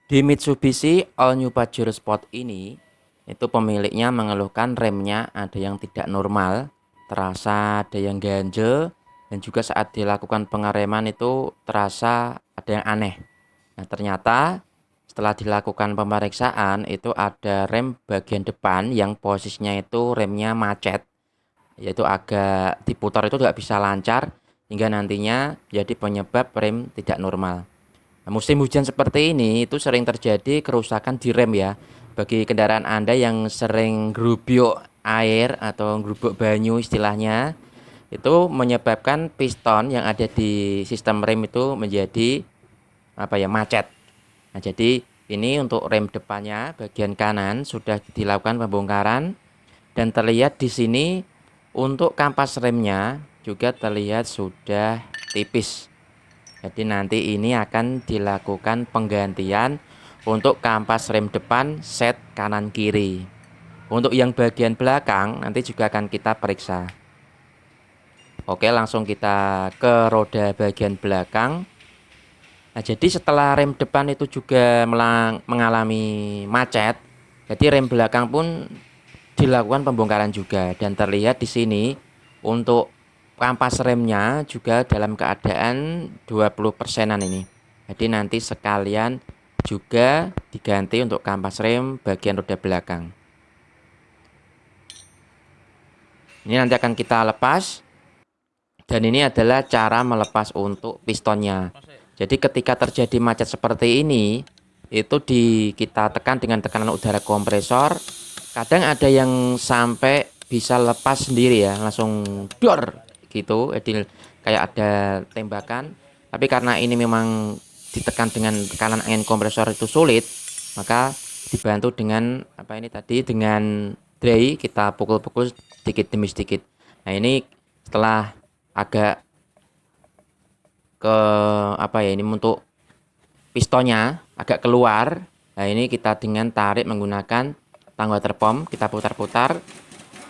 Di Mitsubishi All New Pajero Sport ini, itu pemiliknya mengeluhkan remnya ada yang tidak normal, terasa ada yang ganjel, dan juga saat dilakukan pengereman itu terasa ada yang aneh. Nah, ternyata setelah dilakukan pemeriksaan itu ada rem bagian depan yang posisinya itu remnya macet, yaitu agak diputar itu tidak bisa lancar hingga nantinya jadi penyebab rem tidak normal. Nah, musim hujan seperti ini itu sering terjadi kerusakan di rem ya. Bagi kendaraan Anda yang sering gerubuk air atau gerubuk banyu istilahnya, itu menyebabkan piston yang ada di sistem rem itu menjadi macet. Nah, jadi ini untuk rem depannya bagian kanan sudah dilakukan pembongkaran dan terlihat di sini untuk kampas remnya juga terlihat sudah tipis. Jadi nanti ini akan dilakukan penggantian untuk kampas rem depan set kanan kiri. Untuk yang bagian belakang nanti juga akan kita periksa. Oke, langsung kita ke roda bagian belakang. Nah, jadi setelah rem depan itu juga mengalami macet, jadi rem belakang pun dilakukan pembongkaran juga dan terlihat di sini untuk kampas remnya juga dalam keadaan 20%-an ini. Jadi nanti sekalian juga diganti untuk kampas rem bagian roda belakang. Ini nanti akan kita lepas dan ini adalah cara melepas untuk pistonnya. Jadi ketika terjadi macet seperti ini, itu kita tekan dengan tekanan udara kompresor. Kadang ada yang sampai bisa lepas sendiri ya, langsung dor gitu. Jadi kayak ada tembakan. Tapi karena ini memang ditekan dengan tekanan angin kompresor itu sulit, maka dibantu dengan dengan dray kita pukul-pukul sedikit demi sedikit. Nah, ini setelah agak ke ini untuk pistonnya agak keluar. Nah, ini kita dengan tarik menggunakan tang water pump, kita putar-putar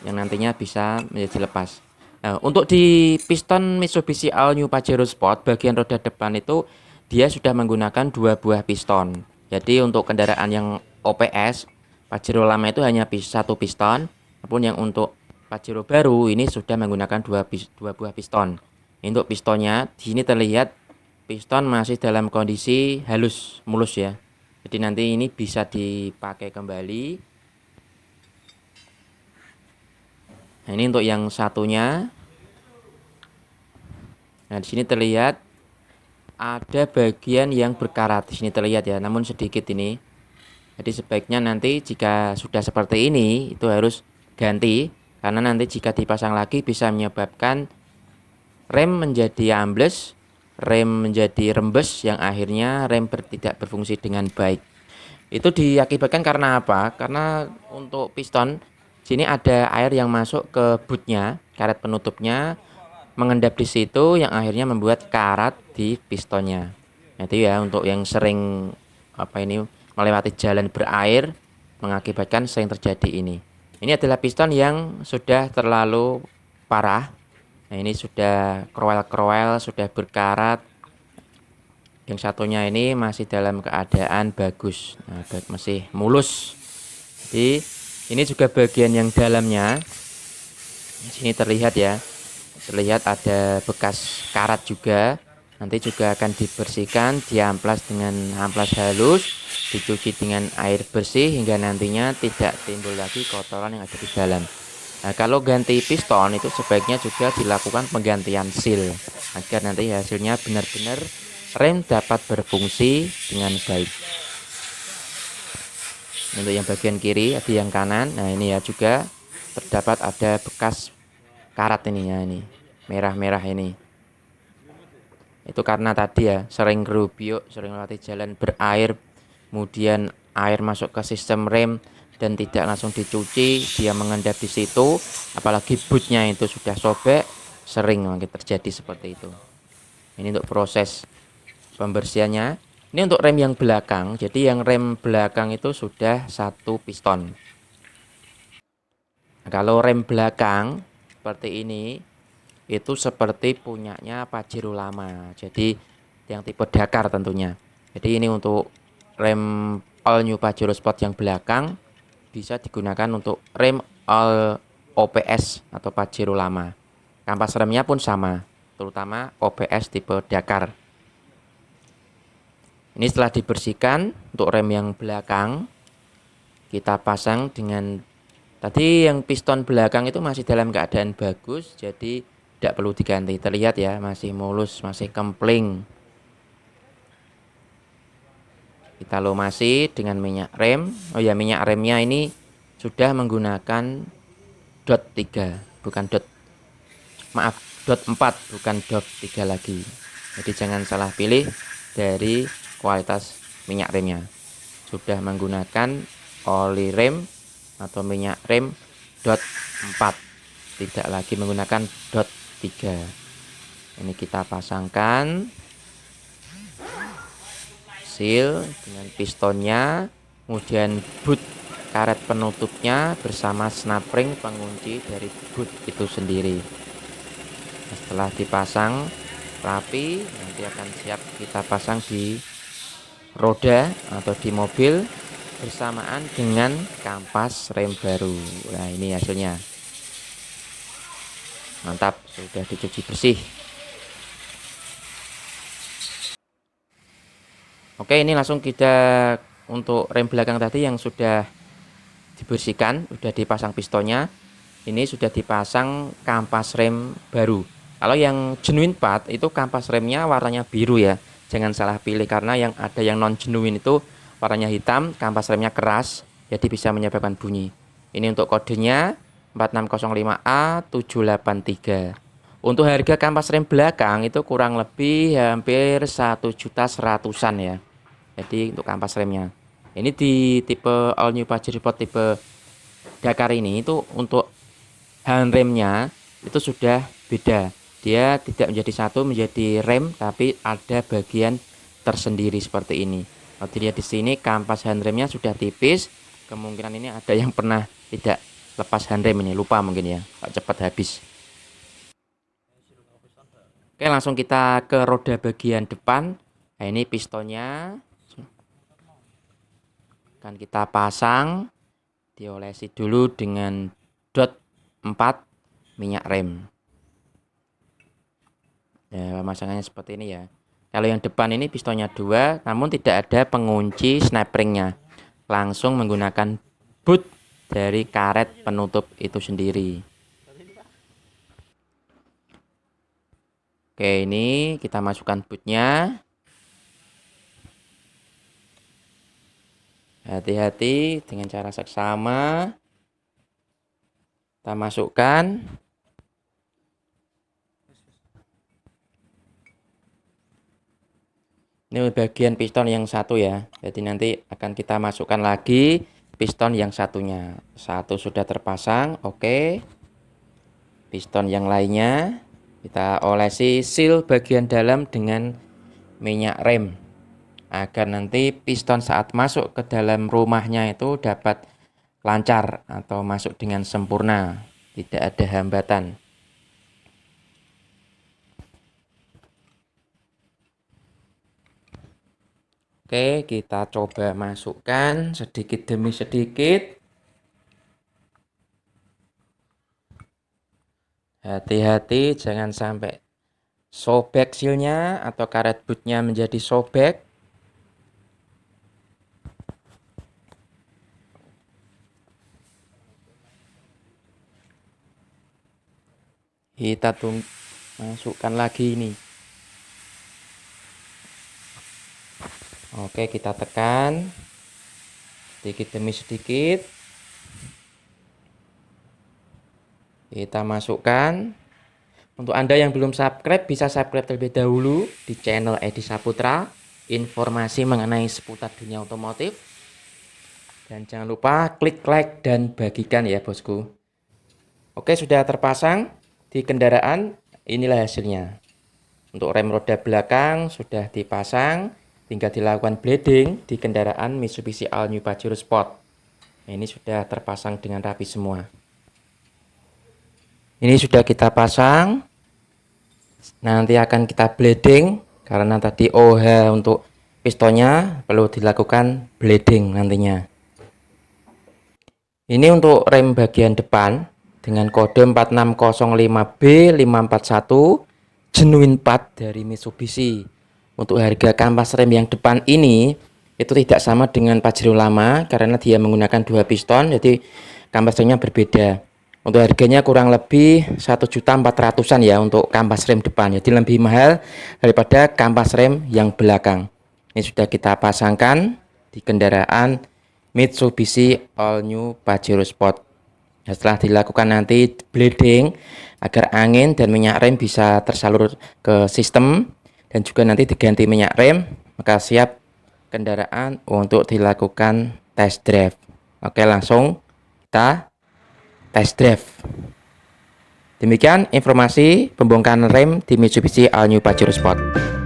yang nantinya bisa menjadi lepas. Nah, untuk di piston Mitsubishi All New Pajero Sport bagian roda depan itu dia sudah menggunakan 2 buah piston. Jadi untuk kendaraan yang OPS Pajero lama itu hanya satu piston, namun yang untuk Pajero baru ini sudah menggunakan 2 buah piston. Untuk pistonnya di sini terlihat piston masih dalam kondisi halus, mulus ya. Jadi nanti ini bisa dipakai kembali. Nah, ini untuk yang satunya. Nah, di sini terlihat ada bagian yang berkarat. Di sini terlihat ya, namun sedikit ini. Jadi sebaiknya nanti jika sudah seperti ini itu harus ganti karena nanti jika dipasang lagi bisa menyebabkan rem menjadi ambles, rem menjadi rembes yang akhirnya rem tidak berfungsi dengan baik. Itu diakibatkan karena apa? Karena untuk piston sini ada air yang masuk ke bootnya, karet penutupnya mengendap di situ yang akhirnya membuat karat di pistonnya. Nah, itu ya untuk yang sering melewati jalan berair mengakibatkan sering terjadi ini. Ini adalah piston yang sudah terlalu parah. Nah, ini sudah kroel-kroel, sudah berkarat. Yang satunya ini masih dalam keadaan bagus. Nah, masih mulus. Jadi ini juga bagian yang dalamnya. Di sini terlihat ya. Terlihat ada bekas karat juga. Nanti juga akan dibersihkan, diamplas dengan amplas halus, dicuci dengan air bersih hingga nantinya tidak timbul lagi kotoran yang ada di dalam. Nah, kalau ganti piston itu sebaiknya juga dilakukan penggantian seal agar nanti hasilnya benar-benar rem dapat berfungsi dengan baik. Untuk yang bagian kiri, ada yang kanan. Nah, ini ya juga terdapat ada bekas karat ini ya, ini merah-merah ini. Itu karena tadi ya sering gerubiuk, sering melewati jalan berair, kemudian air masuk ke sistem rem dan tidak langsung dicuci, dia mengendap di situ, apalagi bootnya itu sudah sobek, sering terjadi seperti itu. Ini untuk proses pembersihannya. Ini untuk rem yang belakang, jadi yang rem belakang itu sudah satu piston. Nah, kalau rem belakang seperti ini, itu seperti punyanya Pajero lama. Jadi yang tipe Dakar tentunya. Jadi ini untuk rem all new Pajero Sport yang belakang bisa digunakan untuk rem all OPS atau Pajero lama. Kampas remnya pun sama, terutama OPS tipe Dakar. Ini setelah dibersihkan untuk rem yang belakang, kita pasang dengan tadi yang piston belakang itu masih dalam keadaan bagus, jadi tidak perlu diganti. Terlihat ya, masih mulus, masih kempling. Kita lumasi dengan minyak rem. Oh ya, minyak remnya ini sudah menggunakan dot 3, bukan dot, maaf, dot 4, bukan dot 3 lagi. Jadi jangan salah pilih dari kualitas minyak remnya. Sudah menggunakan oli rem atau minyak rem dot 4, tidak lagi menggunakan dot 3. Ini kita pasangkan seal dengan pistonnya, kemudian boot karet penutupnya bersama snap ring pengunci dari boot itu sendiri. Nah, setelah dipasang rapi, nanti akan siap kita pasang di roda atau di mobil bersamaan dengan kampas rem baru. Nah, ini hasilnya. Mantap, sudah dicuci bersih. Oke, ini langsung kita untuk rem belakang tadi yang sudah dibersihkan, sudah dipasang pistonnya. Ini sudah dipasang kampas rem baru. Kalau yang genuine part itu kampas remnya warnanya biru ya. Jangan salah pilih karena yang ada yang non genuine itu warnanya hitam, kampas remnya keras, jadi bisa menyebabkan bunyi. Ini untuk kodenya 4605A783. Untuk harga kampas rem belakang itu kurang lebih hampir 1.100.000-an ya. Jadi untuk kampas remnya. Ini di tipe all new Pajero Sport tipe Dakar ini itu untuk handremnya itu sudah beda. Dia tidak menjadi satu menjadi rem, tapi ada bagian tersendiri seperti ini. Kalau dilihat di sini kampas handremnya sudah tipis. Kemungkinan ini ada yang pernah tidak lepas handrem ini, lupa mungkin ya, cepat habis. Oke, langsung kita ke roda bagian depan. Nah, ini pistonnya akan kita pasang, diolesi dulu dengan dot 4 minyak rem. Ya, pemasangannya seperti ini ya. Kalau yang depan ini pistonnya 2, namun tidak ada pengunci snap ringnya. Langsung menggunakan boot dari karet penutup itu sendiri. Oke, ini kita masukkan bootnya. Hati-hati dengan cara seksama. Kita masukkan. Ini bagian piston yang satu ya. Jadi nanti akan kita masukkan lagi piston yang satunya. Satu sudah terpasang, oke. Piston yang lainnya kita olesi seal bagian dalam dengan minyak rem agar nanti piston saat masuk ke dalam rumahnya itu dapat lancar atau masuk dengan sempurna, tidak ada hambatan. Oke, kita coba masukkan sedikit demi sedikit. Hati-hati jangan sampai sobek sealnya atau karet bootnya menjadi sobek. Kita masukkan lagi ini. Oke, kita tekan sedikit demi sedikit. Kita masukkan. Untuk Anda yang belum subscribe, bisa subscribe terlebih dahulu di channel Edi Saputra. Informasi mengenai seputar dunia otomotif. Dan jangan lupa klik like dan bagikan ya bosku. Oke, sudah terpasang di kendaraan. Inilah hasilnya. Untuk rem roda belakang sudah dipasang. Tinggal dilakukan bleeding di kendaraan Mitsubishi All New Pajero Sport. Ini sudah terpasang dengan rapi semua. Ini sudah kita pasang. Nanti akan kita bleeding karena tadi OH untuk pistonnya perlu dilakukan bleeding nantinya. Ini untuk rem bagian depan dengan kode 4605B541 genuine part dari Mitsubishi. Untuk harga kampas rem yang depan ini itu tidak sama dengan Pajero lama karena dia menggunakan 2 piston, jadi kampas remnya berbeda. Untuk harganya kurang lebih 1.400.000-an ya untuk kampas rem depan, jadi lebih mahal daripada kampas rem yang belakang. Ini sudah kita pasangkan di kendaraan Mitsubishi All New Pajero Sport. Setelah dilakukan nanti bleeding agar angin dan minyak rem bisa tersalur ke sistem dan juga nanti diganti minyak rem, maka siap kendaraan untuk dilakukan test drive. Oke, langsung kita test drive. Demikian informasi pembongkaran rem di Mitsubishi All New Pajero Sport.